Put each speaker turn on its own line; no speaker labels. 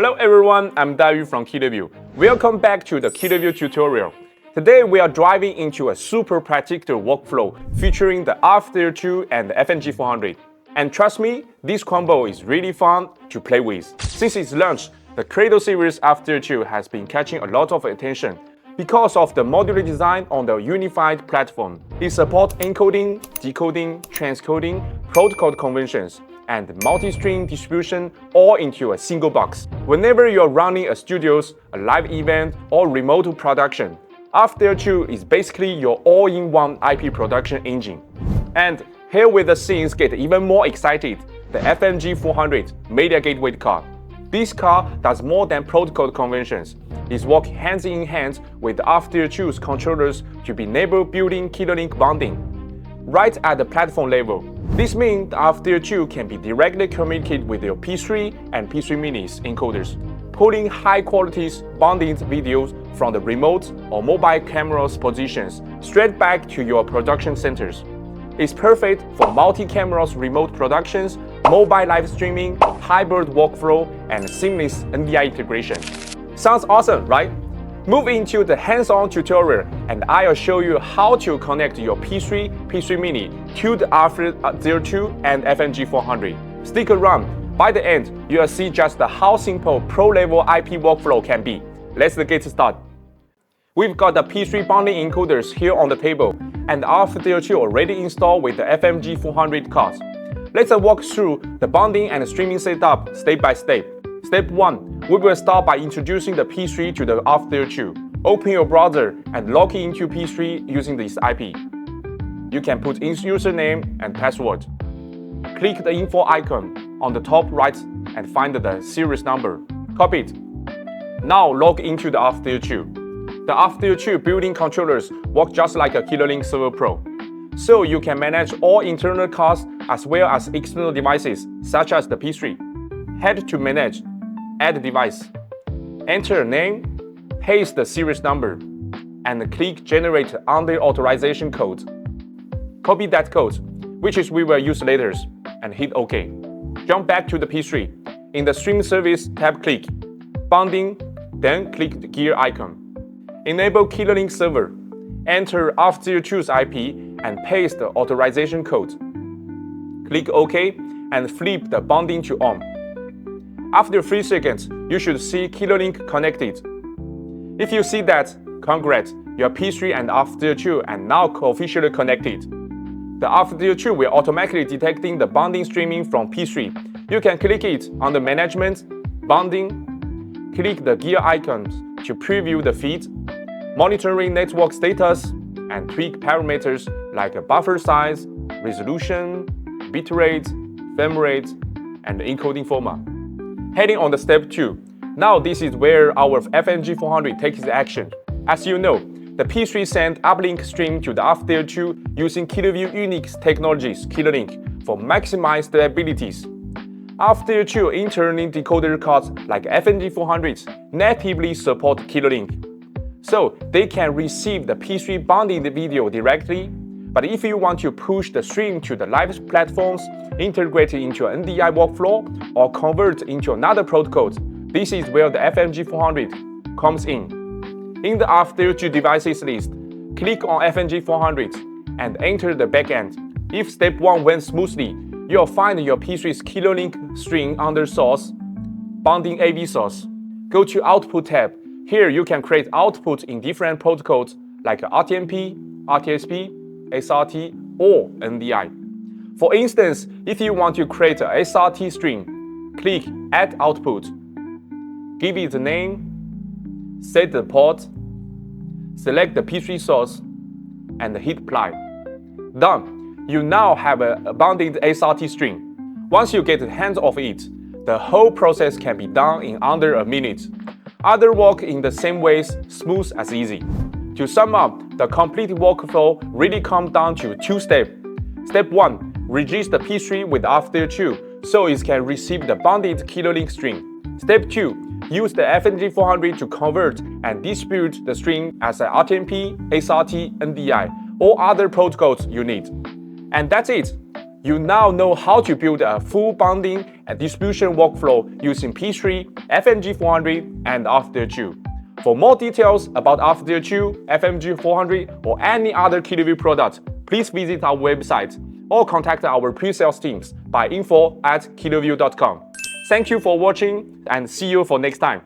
Hello everyone, I'm Dayu from Kiloview. Welcome back to the Kiloview tutorial. Today we are driving into a super practical workflow featuring the RF02 and the FMG-400. And trust me, this combo is really fun to play with. Since its launch, the Cradle series RF02 has been catching a lot of attention because of the modular design on the unified platform. It supports encoding, decoding, transcoding, protocol conventions, and multi-stream distribution all into a single box. Whenever you're running a studios, a live event, or remote production, RF02 is basically your all-in-one IP production engine. And here where the scenes get even more excited, the FMG-400 Media Gateway card. This card does more than protocol conventions. It works hand in hand with the RF02's controllers to enable built-in Kilolink bonding right at the platform level. This means the RF02 can be directly communicated with your P3 and P3 minis encoders, pulling high-quality bonding videos from the remote or mobile camera's positions straight back to your production centers. It's perfect for multi-cameras remote productions, mobile live streaming, hybrid workflow, and seamless NDI integration. Sounds awesome, right? Move into the hands-on tutorial and I'll show you how to connect your P3, P3 Mini to the RF02 and FMG-400. Stick around. By the end, you'll see just how simple pro-level IP workflow can be. Let's get started. We've got the P3 bonding encoders here on the table and RF02 already installed with the FMG-400 cards. Let's walk through the bonding and streaming setup step by step. Step 1. We will start by introducing the P3 to the RF02. Open your browser and log into P3 using this IP. You can put in username and password. Click the info icon on the top right and find the series number. Copy it. Now log into the RF02. The RF02 built-in controllers work just like a Kilolink Server Pro. So you can manage all internal cards as well as external devices such as the P3. Head to Manage, Add Device. Enter a name, paste the series number, and click Generate under authorization code. Copy that code, which is we will use later, and hit OK. Jump back to the P3. In the Stream Service tab, click Bonding, then click the gear icon. Enable Kilolink Server. Enter RF02's IP and paste the authorization code. Click OK and flip the bonding to on. After 3 seconds, you should see Kilolink connected. If you see that, congrats, your P3 and RF02 are now officially connected. The RF02 will automatically detecting the bonding streaming from P3. You can click it on the Management, Bonding, click the gear icons to preview the feed, monitoring network status, and tweak parameters like buffer size, resolution, bitrate, frame rate, and encoding format. Heading on the step 2. Now this is where our FMG-400 takes action. As you know, the P3 sent uplink stream to the RF02 using Kiloview unique technologies Kilolink for maximized abilities. RF02 internal decoder cards like FMG-400 natively support Kilolink, so they can receive the P3 bonding video directly. But if you want to push the stream to the live platforms, integrate it into an NDI workflow, or convert into another protocol, this is where the FMG-400 comes in. In the RF02 devices list, click on FMG-400 and enter the backend. If step 1 went smoothly, you'll find your P3's Kilolink string under Source, Bonding AV Source. Go to Output tab. Here you can create output in different protocols like RTMP, RTSP, SRT, or NDI. For instance, if you want to create a SRT string, click Add Output. Give it a name, set the port, select the P3 source, and hit Apply. Done. You now have a bonded SRT string. Once you get the hands of it, the whole process can be done in under a minute. Other work in the same ways, smooth as easy. To sum up, the complete workflow really comes down to 2 steps. Step 1. Register the P3 with RF02 so it can receive the bonded Kilolink string. Step 2. Use the FMG-400 to convert and distribute the string as an RTMP, SRT, NDI, or other protocols you need. And that's it. You now know how to build a full bonding and distribution workflow using P3, FMG-400, and RF02. For more details about RF02, FMG-400, or any other Kiloview product, please visit our website or contact our pre-sales teams by info@kiloview.com. Thank you for watching and see you for next time.